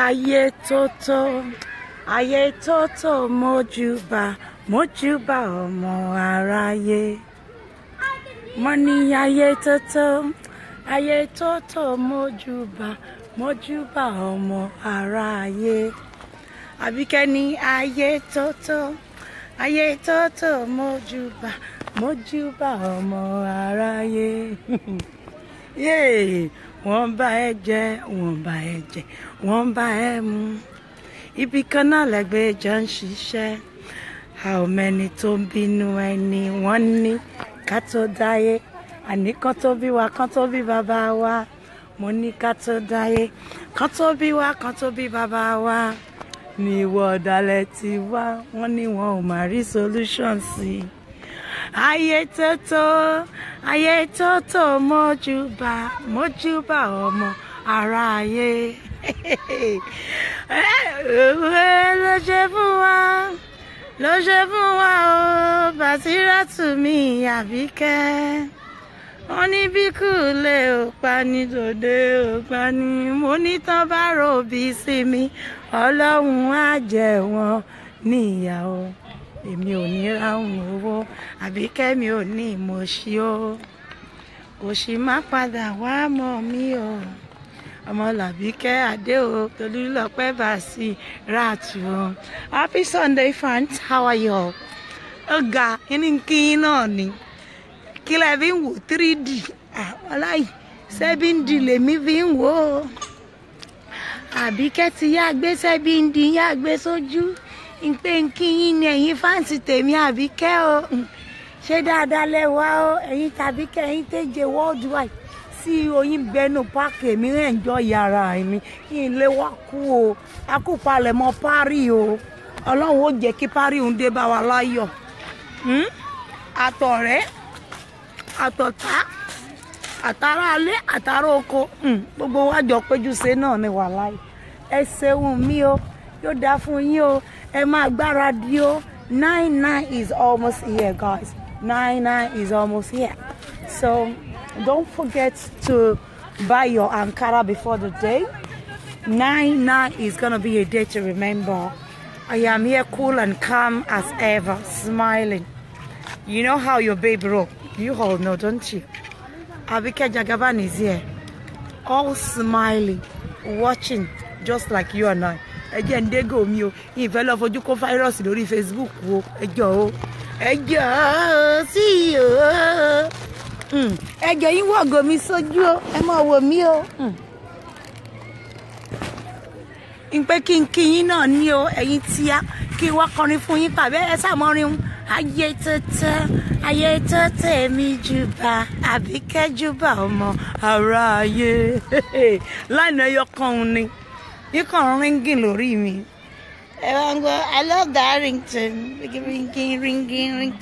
Aiyetoto, Aiyetoto, Mojuba ọmọ aráyé. Money Aiyetoto, Aiyetoto, Mojuba ọmọ aráyé. Abike ni Aiyetoto, Aiyetoto, Mojuba ọmọ aráyé. Yay! Wọ́n bá ẹ jẹ, wọ́n bá ẹ mu. Ibi kan náà lẹ́gbẹ̀ẹ́ jọ ń ṣiṣẹ́. How many tó ń bínú ẹni wọ́n ní ká tó dáyé. Àní kan tó bí wa, kan tó bí bàbá wa. Mo ní ká tó dáyé. Kan tó bí wa, kan tó bí bàbá wa. Ní ìwọ ọ̀dàlẹ̀ ti wá. Wọ́n ní wọn ò máa rí solution sí i. Aiyetoto, Aiyetoto, Mojuba ọmọ aráyé. Ló ṣe fún wa o, Basiratu mi Abike. Wọ́n ní bí kúlẹ̀ ò pa ní tòde ò pa ní. Mo ní tán bá rò bí sí mi, Ọlọ́run á jẹ wọ́n níyàwó. Èmi ò ní ráhùn owó, Àbíkẹ́ mi ò ní ìmọ̀ṣí o. Kò sì má padà wá mọ́ mi o. Ọmọ làbíkẹ́ Adé o, Tolúlọpẹ́ Basiratu o. Happy Sunday fans, how are you? Ọ̀gá, kíní kín náà ni. Kí lẹ fi ń wò 3D? Ọláì, 7D lèmi fi ń wò ó. Àbíkẹ́ ti yá gbé 7D yá gbé sójú. Ìpè nkíyín ni ẹ̀yin fáǹsì tèmi Àbíkẹ́ o. Ṣé dáadáa lẹ́wà o, ẹ̀yin tàbíkẹ́ ẹ̀yin tẹ́jẹ̀ worldwide. Sí oyin bẹnu páàkì èmi rẹ̀ ń jọ yàrá mi. Kí n lè wá kú o. Akúpalẹ̀ mọ́ Párí o. Ọlọ́run ó jẹ́ kí Párí òun dé bá wa láyọ̀. Àtọ̀rẹ́, àtọ̀tá, àtàrà alẹ́, àtàrà oko. Gbogbo wa jọ péjú ṣe náà ni wàláì. Ẹ ṣeun mi o. Yóò dá fún yín o. Ẹ máa gbáradì o. 9/9 is almost here, guys. 9/9 is almost here. So don't forget to buy your ankara before the day. 9/9 is gonna be a day to remember. I am here cool and calm as ever, smiling. You know how your baby roll. You all know, don't you? Abike Jagaban is here, all smiling, watching, just like you and I. Ẹjẹ́ ń dégò mi o, ìfẹ́ lọ fojú kó fáírọ́ọ̀sì lórí Facebook o, ẹjọ́ o, ẹjọ́ sí o. Ẹjọ́ yín wọ̀gọ̀ mi sójú o, ẹ máa wò mí o. Ìpè kí n kí yín náà ní o, ẹ̀yin tíá, kí n wá kọrin fún yín tàbí ẹ sàmọ́rin Aiyetoto, Aiyetoto èmi júbà, Àbíkẹ́ júbà ọmọ aráyé. Lánàá ẹyọ kan ni. You can ringing lórí mi. I love that ringtone. Ringing.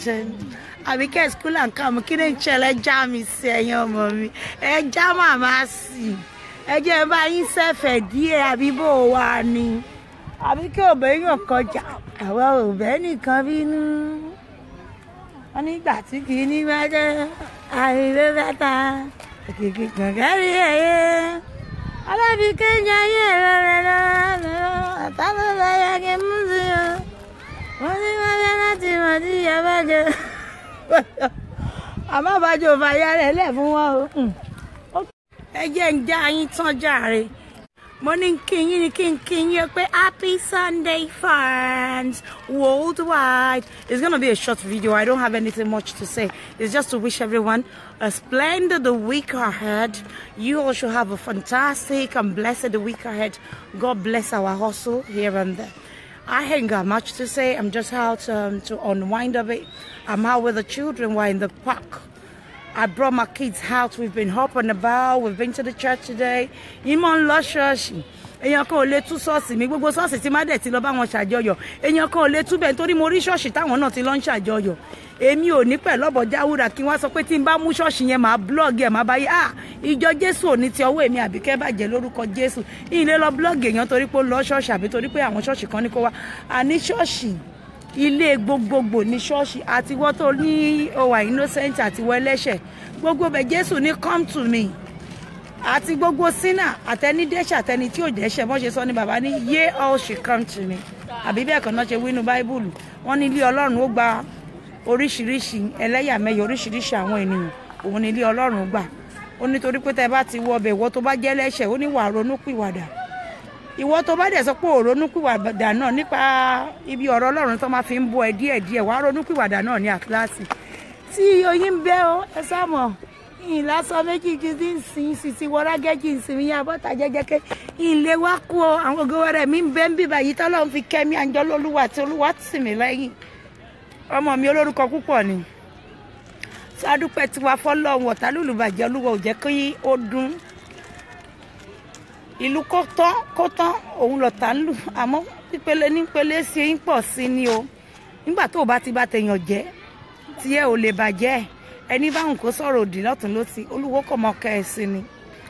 Abike school and come. Kí ni ṣẹlẹ̀ já mi sí ẹ̀yin ọmọ mi. Ẹ já màmá sí. Ẹ jẹ́ bá yín ṣẹ̀fẹ̀ díẹ̀ àbí bó wà ni. Abike ò bẹ́ yàn kọjá. Àwa ò bẹ́ nìkan bínú. Wọ́n nígbà tí kì í ní bá jẹ́ àìwé bàtà. Òkìkí kankan rí ẹyẹ. Abike jayé rẹ̀ àtàlọ́láyà kí mú sí o. Wọ́n ní wọ́n yá láti mọ̀ sí ìyàbájọ́. Àmọ́ bàjọ́ fàyà rẹ̀ lẹ̀ fún wọn o. Ẹ jẹ́ ń já yín tán jàre. Mo ní kí yín pé happy Sunday fans worldwide. It's gonna be a short video. I don't have anything much to say. It's just to wish everyone a splendid week ahead. You all should have a fantastic and blessed week ahead. God bless our hustle here and there. I ain't got much to say. I'm just out to unwind a bit. I'm out with the children. We're in the park. I brought my kids out. We've been hopping about. We've been to the church today. Ìmọ̀ ń lọ ṣọ́ọ̀ṣì. Èèyàn kan ò lè tú ṣọ́ọ̀ṣì mi. Gbogbo ṣọ́ọ̀ṣì tí má dẹ̀ ti lọ bá wọn ṣàjọyọ̀. Èèyàn kan ò lè tú bẹ́ẹ̀ nítorí mo rí ṣọ́ọ̀ṣì táwọn náà ti lọ ń ṣàjọyọ̀. Èmi ò ní pẹ̀lú ọ̀bọ̀já wúrà kí wọ́n sọ pé tí n bá mú ṣọ́ọ̀ṣì yẹn máa blọ́ọ̀gì ẹ̀ máa bá yí. Ìjọ Jésù ò ní ti ọwọ́ èmi Àbíkẹ́ bàjẹ́ lórúkọ Jésù. Ìlé lọ blọ́ọ̀gì èèyàn torí pé ó lọ ṣọ́ọ̀ṣì àbí torí pé àwọn ṣọ́ọ̀ṣì kan ní kó wá. Àní ṣọ́ọ̀ṣì ilé gbogbogbò ní ṣọ́ọ̀ṣì àti wọ́n tó ní ó wà innocent àti wọ́n ẹlẹ́ṣẹ̀ gbogbo bẹ̀ Jésù ní come to me àti gbogbo sinner àtẹni dẹ́ṣẹ̀ àtẹni tí ò dẹ́ṣẹ̀ bọ́n ṣe sọ ní bàbá ní ye all should come to me àbí bẹ́ẹ̀ kan náà ṣe wínú báíbùlù wọ́n ní ilé ọlọ́run ó gba oríṣiríṣi ẹlẹ́yàmẹ̀yà oríṣiríṣi àwọn ènìyàn òun ní ilé ọlọ́run gbà ó nítorí pé tẹ́ bá ti wọ ọbẹ̀ ìwọ tó bá jẹ́ lẹ́ṣẹ̀ ó ní wàá ronúpìwàdà ìwọ tó bá dẹ̀ sọ pé ò ronúpìwàdà náà nípa ibi ọ̀rọ̀ ọlọ́run tó máa fi ń bọ́ ẹ díẹ̀díẹ̀ wàá ronúpìwàdà náà ní àkíláàsì tí oyin ń bẹ́ ọ ẹ sáàmọ̀ ìlàsọ méjì kí n sin sisi wọrágẹ́jì ìsinmi yá bọ́tà jẹ́jẹ́kẹ́ ilé wa kú ọ àwọn ògo rẹ̀ mi ń bẹ́ ń bíbà yìí tọ́lọ́run fi kẹ́mi àjọlọ́lúwà tí olúwa tì mí lẹ́yìn ọmọ mi olórúkọ púpọ̀ ni sádúpẹ́ tiwa fọ́lọ́run ọ̀tá lùlùbàjẹ́ olúwa ò jẹ́ kí ó dún ìlú kó tán òun lọ̀tá ń lù àmọ́ pípele nípele sí ń pọ̀ sí ni o nígbà tó o bá ti bá tèèyàn jẹ́ tí ẹ ò lè bàjẹ́ ẹni báwọn kò sọ̀rọ̀ òdì lọ́tún lọ́sí olúwo kò mọ kẹ́ ẹ sí ni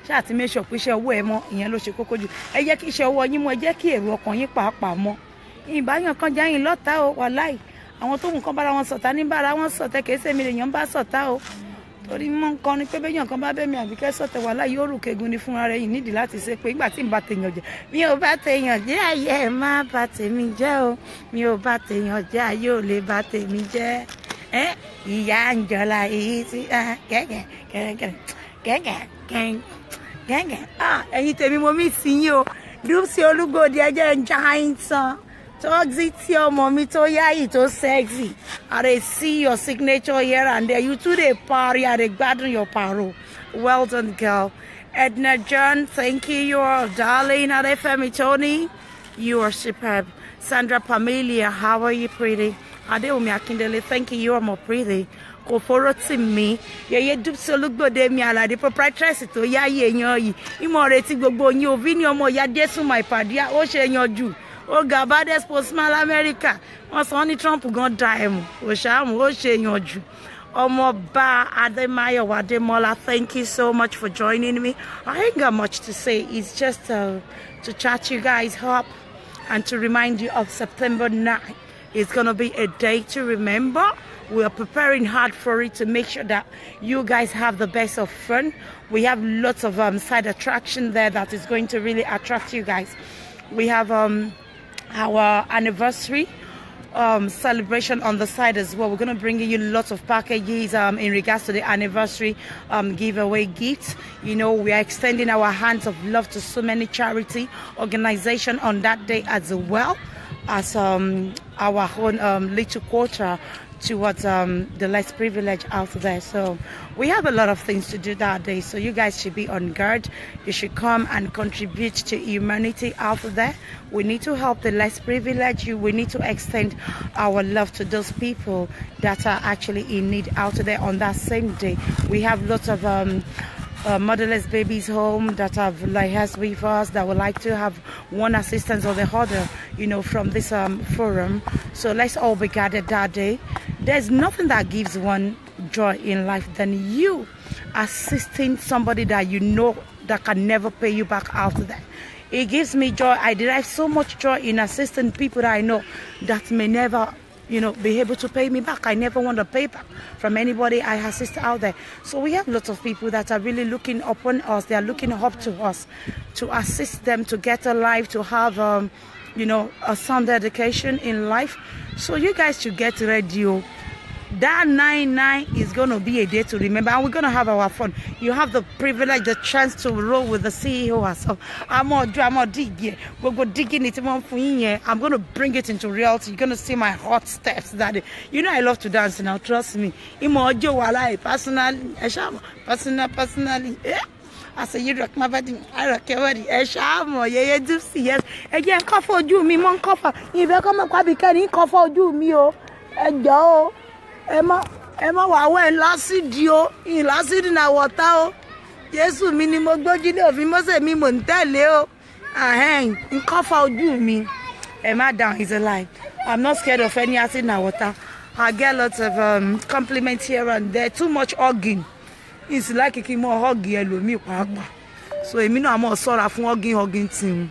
ṣáà ti mẹ́sọ̀ pé iṣẹ́ owó ẹ mọ́ ìyẹn ló ṣe kókó jù ẹ jẹ́ kí iṣẹ́ owó yín mọ́ ẹ jẹ́ kí èrò ọkàn yín pàápàá mọ́ ìbáyàn kan jáyìn lọ́tà o wàláì àwọn tó nǹkan bára wọn sọ̀tà ní bára wọn sọ̀tẹ̀ kìí ṣèmi lèèyàn bá sọ̀tà o torí mọ́ nǹkan ni pé béèyàn kan bá bẹ́mi Àbíkẹ́ sọ̀tẹ̀ wàláì yóò rù kegun ni fúnra rẹ̀ yìí nídìí láti ṣe pé ìgbà tí ń bá tèèyàn jẹ́ mi ò bá tèèyàn jẹ́ ayé ẹ̀ má bá tèmi jẹ́ o mi ò bá tèèyàn jẹ́ ayé ò lè bá tèmi jẹ́ ìyá ń jọlá èyí tí ẹ̀yin tèmi mo mí sí yín o Dúpsí Olúgbòde ẹjẹ́ ń já yín tán tọ́gí tí ọmọ mi tó yáyì tó sexy I dey see your signature here and there you too dey party I dey gbádùn your paro well done girl Edna John thank you you are darling Adefemi Tony you are superb Sandra Pamelia how are you pretty Adéwùmí Akíndélé thank you you are more pretty kò foró tì mí yẹyẹ Dúpsí Olúgbòde mi Àlàdé proprietress tó yáyé èèyàn yìí ìmọ̀ retí gbogbo yín òbí ni ọmọ ìyá Jésù my padà ó ṣe yanjú ó ga baddest postman lamẹ́ríkà wọ́n sọ ní Trump gan da ẹ̀mù òṣàmù ó ṣe yanjú ọmọọba Adémáyọ̀wá Adémọ́lá thank you so much for joining me I ain't got much to say it's just to chat you guys up and to remind you of September 9th. It's going to be a day to remember. We are preparing hard for it to make sure that you guys have the best of fun. We have lots of side attraction there that is going to really attract you guys. We have our anniversary celebration on the side as well. We're going to bring you lots of packages in regards to the anniversary giveaway gifts. You know, we are extending our hands of love to so many charity organizations on that day as well as our own little quarter towards the less privileged out there. So we have a lot of things to do that day, so you guys should be on guard. You should come and contribute to humanity out there. We need to help the less privileged. We need to extend our love to those people that are actually in need out there on that same day. We have lots of motherless babies home that have liaised with us that would like to have one assistance or the other, you know, from this forum. So let's all be gathered that day. There's nothing that gives one joy in life than you assisting somebody that you know that can never pay you back out there. It gives me joy. I derive so much joy in assisting people that I know that may never, you know, be able to pay me back. I never want to pay back from anybody I assist out there. So we have lots of people that are really looking upon us. They are looking up to us to assist them to get a life, to have, you know, a sound education in life. So you guys should get ready. That 9/9 is going to be a day to remember, and we're going to have our fun. You have the privilege, the chance to roll with the CEO herself. I'm gonna dig here. We'll go digging it. I'm going to bring it into reality. You're going to see my hot steps that day. You know I love to dance now, trust me. Personally. I say you rock my body, I rock your body. Yeah, Dúpsí, yes. Again, cough for you, me, mon cough. If you come up, Abike, cough for you, me, oh. Go. Emma, wa we lásìdì o, in lásìdì na water o. Jésù mi ni mo gbójú lé òfin Mósè mi mo ntẹ̀lé o. Nǹkan fa ojú mi. Emma down is alive. I'm not scared of any acid na water. I get lots of compliments here and there. Too much hugging. It's like kí mo hug ẹlòmíì pàápàá. So èmi náà mo ṣọ́ra fún hugging team.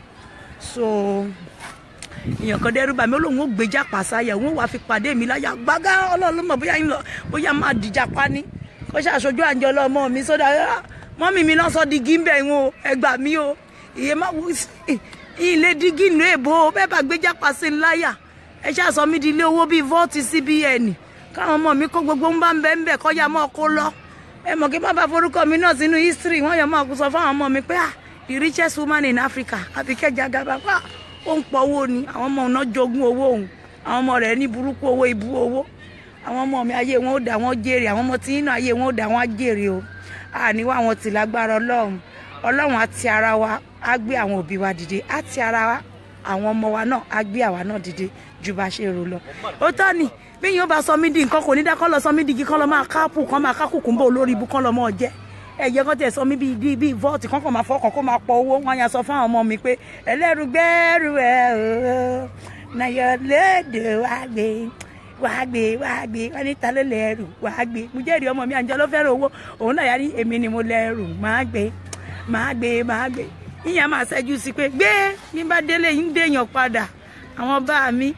So èèyàn kan dẹ́rù bà mí Ọlọ́run ó gbé jàpá sáyà wọ́n wá fi pàdé mi láyà gbágá Ọlọ́run mọ̀ bóyá máa dìjà pa ní kó ṣàṣojú àǹjọ ọlọ́mọ mi sódà mọ́mì mi náà sọ digi ń bẹ̀ wọn o ẹ gbà mí o ìyẹn má wo ilé digi ìlú èbó bẹ́ẹ̀ bá gbé jápa sí láyà ẹ ṣáà sọ mí di ilé owó bíi vault CBN káwọn ọmọ mi kó gbogbo ń bá ń bẹ́ ń bẹ̀ kọ́yà mọ́ kó lọ ẹ mọ̀ kí má bá forúkọ mi náà sínú history wọ́n yọ máa kó sọ fáwọn ọmọ mi pé the richest woman in Africa Abike Jagaban ó ń pọ̀ owó ni àwọn ọmọ náà jogún owó òun àwọn ọmọ rẹ̀ ní burúkú owó ibú owó àwọn ọmọ mi ayé wọn ó dà wọ́n jèrè àwọn ọmọ tí nínú ayé wọn ó dà wọ́n jèrè o àníwá àwọn tí lágbára Ọlọ́run àti ara wa á gbé àwọn òbí wa dìde àti ara wa àwọn ọmọ wa náà á gbé àwa náà dìde ju bá ṣe rò lọ ó tọ́ ni bí yóò bá sọ mí di nǹkan kò ní dá kọ́ lọ sọ mí di igi kọ́ lọ máa káàpù kan máa kákùkù ń bọ̀ olórí ibú kan lọ mọ́ jẹ́ ẹ̀yẹ kan tẹ̀ sọ mí bíi vault kan kàn máa fọkàn kó máa pọ̀ owó wọn yà sọ fún àwọn ọmọ mi pé ẹlẹ́rù gbẹ́rù ẹ̀ o nàyọ̀ lédè wá gbé wọ́n ní ta ló lẹ́rù wá gbé mo jẹ́rìí ọmọ mi àǹjọ́ ló fẹ́ràn owó òun náà yà ní èmi ni mo lẹ́rù máa gbé ìyẹn máa ṣẹ́jú sí pé gbé ní bá délé yín déèyàn padà àwọn bá mi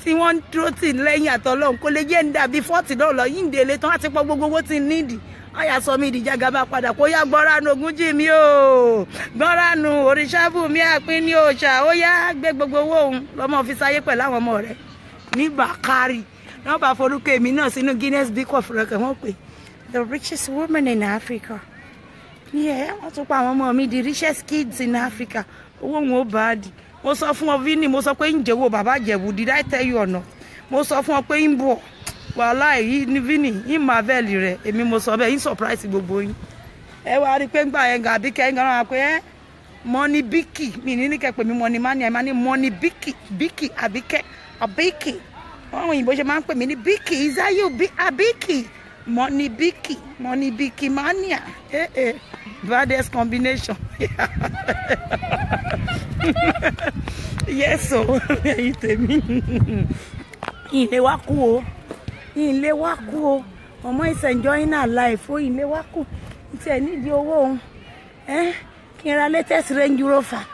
tí wọ́n ń dúró tì lẹ́yìn àtọ́lọ́hún kó lè jẹ́ ń dàbí 40 náà lọ yín délé tán àti pọ̀ gbogbo owó tí ń nídìí àyà sọ mi di Jagaban padà kó yá gbọ́ránù Ògúnjì mi o gbọ́ránù òrìṣàbù mi àpín ní òòṣà ó yá gbé gbogbo owó òun lọ́mọ fi sáyé pẹ̀lú àwọn ọmọ rẹ̀ ní Bàkárì náà bá forúkọ èmi náà sínú Guinness Book of Records wọ́n pè the richest woman in Africa wọ́n tún pa àwọn ọmọ mi the richest kids in Africa owó wọn ò bá dì mo sọ fún ọ Vini mo sọ pé ń jẹ́wọ́ bàbá Jẹ̀bú did I tell you or not mo sọ fún ọ pé ń bọ̀ wàhálà èyí ní Vini ń marvel rẹ̀ èmi mo sọ bẹ́ẹ̀ ń surprise gbogbo yín ẹ wá rí i pé ń gbà yẹn gà Abike ń gbà pé money Biki mi ní kẹ́ pè mí money mania ẹ̀ máa ní money Biki Abike àwọn òyìnbó ṣe máa ń pè mí ní Biki is that you Abike money Biki mania baddest combination yes o ẹ̀yin tèmi ilé wa kú o ọmọ is enjoying her life o ilé wa kú tí ẹ nídìí owó òun kí n ra latest Range Rover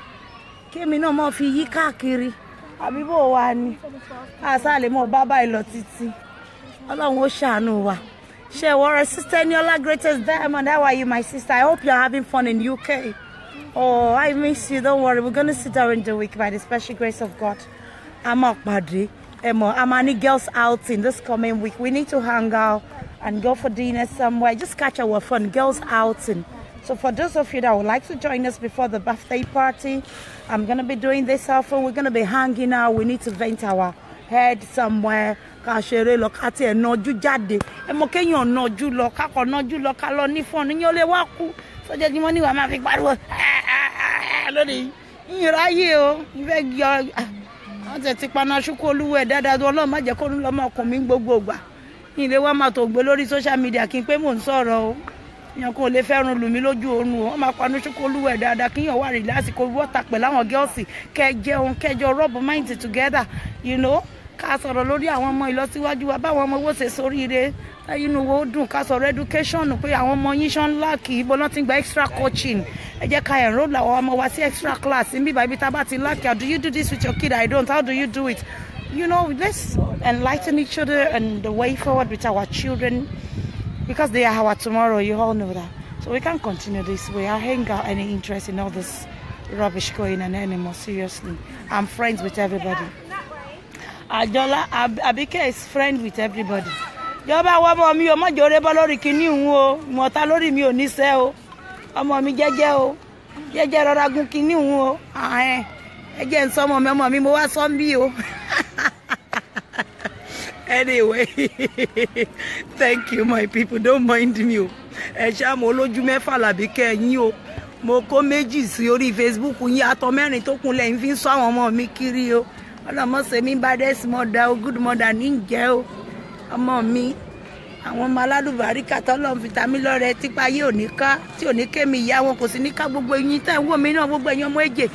kémi náà mọ̀ fi yí káàkiri àbí bó wa ni àṣà lè mọ̀ bàbá ìlọ títí Ọlọ́run ó ṣàánú wa. She wore a sister Niola greatest diamond. How are you, my sister? I hope you're having fun in UK. Oh, I miss you. Don't worry. We're going to sit during the week by the special grace of God. I'm up, Padre. I'm girls outing this coming week. We need to hang out and go for dinner somewhere. Just catch our fun. Girls outing. So for those of you that would like to join us before the birthday party, I'm going to be doing this often. We're going to be hanging out. We need to vent our head somewhere. Ká ṣeré lọ ká tiẹ̀ nájú jáde ẹ mọ̀ kéèyàn nájú lọ ká kọ̀ nájú lọ ká lọ ní fọ́ọ̀nù yín ó lè wá kú sọ́jọ́ tí wọ́n ní wàá máa fi pariwo lónìí yín ráyè o ìfẹ́ yọ wọ́n tẹ̀ ti paná ṣúkú olúwẹ̀ dáadáa Ọlọ́run má jẹ́ kó ní lọ́mọ ọkùnrin gbogbo ìgbà yín lè wá máa tó gbé lórí social media kí n pé mò ń sọ̀rọ̀ o yàn kó lè fẹ́ràn lù mí lójú oorun o wọ́n máa paná ṣúkú olúwẹ̀ dáadáa kí yàn wà rí lásìkò wọ́tà pẹ̀lú àwọn gẹ́ọ̀sì kẹjẹun kẹjọ rub mind together you know ká sọ̀rọ̀ lórí àwọn ọmọ ìlọsíwájú wa báwọn ọmọ owó ṣe soríire inú wo dùn ká sọ̀rọ̀ education pé àwọn ọmọ yín ṣan láàkì ibo lọ́n ti gba extra coaching ẹ jẹ́ ká enroll àwọn ọmọ wa sí extra class níbi ìbá ibi tá a bá ti láàkì how do you do this with your kid? I don't. How do you do it? You know, let's enlighten each other and the way forward with our children because they are our tomorrow. You all know that. So we can't continue this way. I ain't got any interest in all this rubbish going on anymore. Seriously, I'm friends with everybody. Ajola Abike is friend with everybody. Jọba wa ọmọ mi o má jore bọ́ lórí kíní un o mo ta lórí mi ò ní ṣe o ọmọ mi jẹ́jẹ́ o jẹ́jẹ́ rọra gun kíní un o ẹ jẹ́ n sọ ọmọ mi mo wá sọ nbí o anyway thank you my people, don't mind me o ẹ ṣá mo lójú mẹ́fà l'Abike yín o mo kó méjì sí orí Facebook yín àtọ̀ mẹ́rin tó kún lẹ́yìn fi ń sọ àwọn ọmọ mi kiri o ọlọmọ sẹmi baddest mother o good mother ní jẹ́ o ọmọ mi àwọn ọmọ alálùbáríkà tọ́lọ́run fi ta mí lọ́rẹ tipa yìí ò ní ká tí ò ní kémi ìyá wọn kò sí ní ká gbogbo yín tẹ́ ń wò mí náà gbogbo ẹ̀yin ọmọ èjè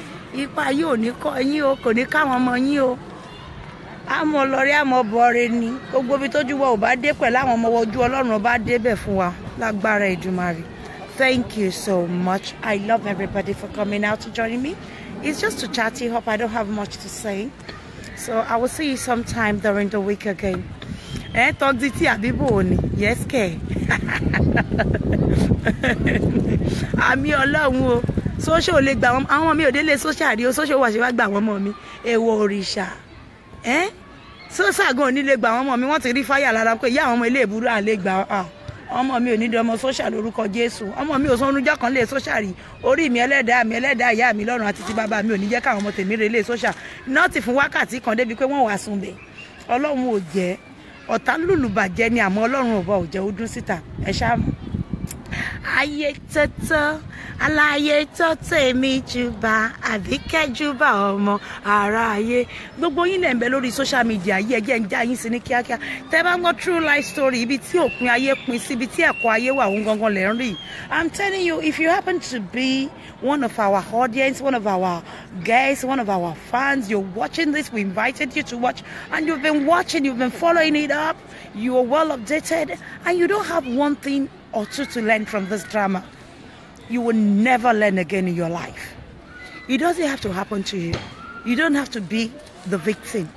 ipa yìí ò ní kọ́ yín o kò ní káwọn ọmọ yín o àmọ́ lọ́rẹ́ àmọ́ bọ̀ọ̀rẹ́ ni gbogbo ibi tójú wa ò bá dé pẹ̀lú àwọn ọmọ ojú Ọlọ́run bá débẹ̀ fún wa lágbára Èdùmàrè. Thank you so much. I love everybody for coming out to join me. It's just to chat you up. I don't have much to say. So I will see you sometime during the week again. Toxicity àbíbò ni. Yes ke. Àmì Ọlọ́run o. Social lè gbà wọ́n, àwọn mi ò délé social rí o, social wà ṣe wá gbà wọ́n mọ́ mi. Èwo òrìṣà. Social gan ní lè gbà wọ́n mọ́ mi, wọ́n ti rí fire lára pé ìyá àwọn ọmọ ilé ìbúrú à lè gbà ọmọ mi ò ní di ọmọ social lórúkọ Jésù. Ọmọ mi ò sọ onújọ́ kan lè social rí. Orí mi ẹlẹ́dàá ìyá mi lọ́run àti ti bàbá mi ò ní jẹ́ káwọn ọmọ tèmi rè lè social. Nọ́ọ̀tì fún wákàtí kan débi pé wọ́n wà sùn bẹ̀. Ọlọ́run ò jẹ́. Ọ̀tá lùlù bàjẹ́ ni àmọ́ Ọlọ́run ò bá ò jẹ́ ó dún síta. Ẹ ṣá mọ̀. Aiyetoto, Aiyetoto èmi júbà, Abike júbà ọmọ aráyé. Gbogbo yín lẹ ń bẹ lórí social media yìí, ẹ jẹ́ ń já yín sí ní kíákíá. Tẹ́ bá ń gbọ́ true life story ibi tí òpin ayé pin sí, ibi tí ẹ̀kọ́ ayé wà òun gangan lẹ ń rí. I'm telling you, if you happen to be one of our audience, one of our guests, one of our fans, you're watching this, we invited you to watch, and you've been watching, you've been following it up, you are well updated, and you don't have one thing or two to learn from this drama, you will never learn again in your life. It doesn't have to happen to you. You don't have to be the victim.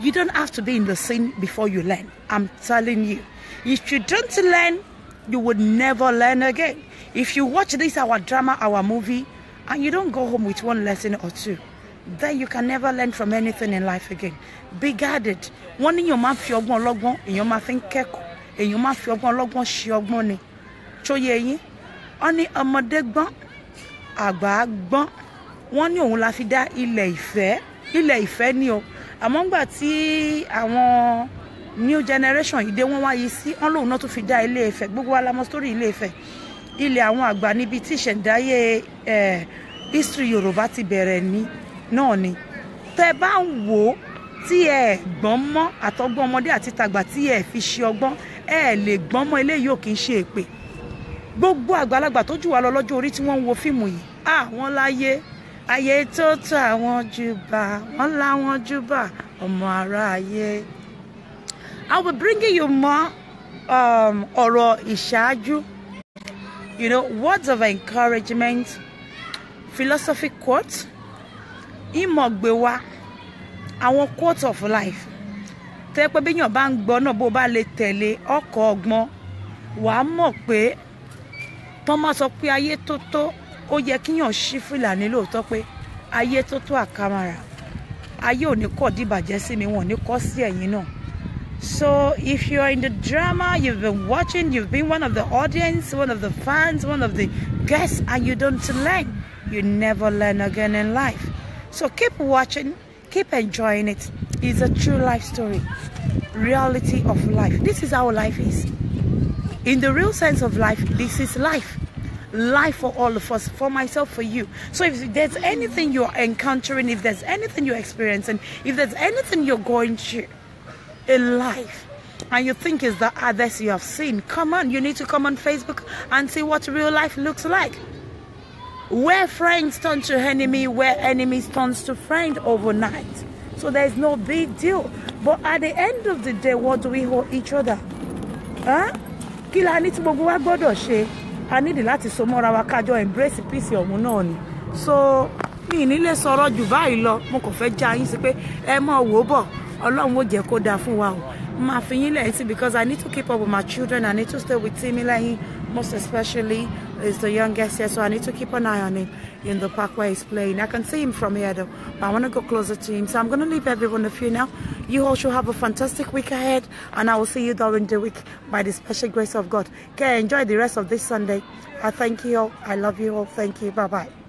You don't have to be in the scene before you learn. I'm telling you. If you don't learn, you would never learn again. If you watch this, our drama, our movie, and you don't go home with one lesson or two, then you can never learn from anything in life again. Be guarded. One in your mouth, your one, in your mouth, in your mouth, your one, your money. Choye yin oni ọmọdé gbọ́n àgbà gbọ́n wọ́n ní òun la fi dá ilẹ̀ ìfẹ́ ni o àmọ́ ńgbà tí àwọn new generation yìí dé wọ́n wá yìí sí wọ́n lòun náà tún fi dá Ilé Ifẹ̀ gbogbo wa la mọ̀ story Ilé Ifẹ̀ ilé àwọn àgbà níbi tí ìṣẹ̀ǹdáyé history Yorùbá ti bẹ̀rẹ̀ ní náà ni tẹ́ bá ń wò tí ẹ gbọ́n mọ́ àtọgbọ́n ọmọdé àti tàgbà tí ẹ fi ṣe ọgbọ́n ẹ lè gbọ́n mọ́ eléyìí ò kì í ṣe èpè gbogbo àgbàlagbà tó jù wá lọ lọ́jọ́ orí tí wọ́n ń wo fíìmù yìí wọ́n láyé Aiyetoto àwọn júbà wọ́n láwọn júbà ọmọ aráyé. I will be bringing you more ọ̀rọ̀ ìṣáájú, you know, words of encouragement, philosophy quotes, ìmọ̀gbéwá, àwọn quotes of life tẹ́ pé bí yàn bá ń gbọ́ náà bó bá lè tẹ̀lé ọkọ̀ ọgbọ́n wàá mọ̀ pé Thomas sọ pé Aiyetoto ó yẹ kíyàn ṣí fìlà ní lóòótọ́ pé Aiyetoto akamara ayé ò ní kọ́ dìbàjẹ́ sí mi wọ́n ní kọ́ sí ẹ̀yin náà. So if you're in the drama, you've been watching, you've been one of the audience, one of the fans, one of the guests, and you don't learn, you never learn again in life. So keep watching, keep enjoying it. It's a true life story, reality of life. This is how life is. In the real sense of life, this is life. Life for all of us, for myself, for you. So if there's anything you're encountering, if there's anything you're experiencing, if there's anything you're going through in life, and you think is the others you have seen, come on, you need to come on Facebook and see what real life looks like. Where friends turn to enemy, where enemies turns to friend overnight. So there's no big deal. But at the end of the day, what do we hold each other? Kí la ní tí gbogbo wa gbọ́dọ̀ ṣe? A need láti so mọ́ra wa kájọ embrace peace ọ̀hún náà ni. So mi ní lè sọ̀rọ̀ jù báyìí lọ, mo kàn fẹ́ já yín sí pé ẹ mọ̀ wò bọ̀, Ọlọ́run ó jẹ́ kó dáa fún wa o. Máa fi yín lẹ́yìn sí because I need to keep up with my children, I need to stay with Timmy lẹ́yìn, most especially is the youngest here, so I need to keep an eye on him in the park where he's playing. I can see him from here though, but I want to go closer to him. So I'm going to leave everyone with you now. You all should have a fantastic week ahead, and I will see you during the week by the special grace of God. Okay, enjoy the rest of this Sunday. I thank you all. I love you all. Thank you. Bye-bye.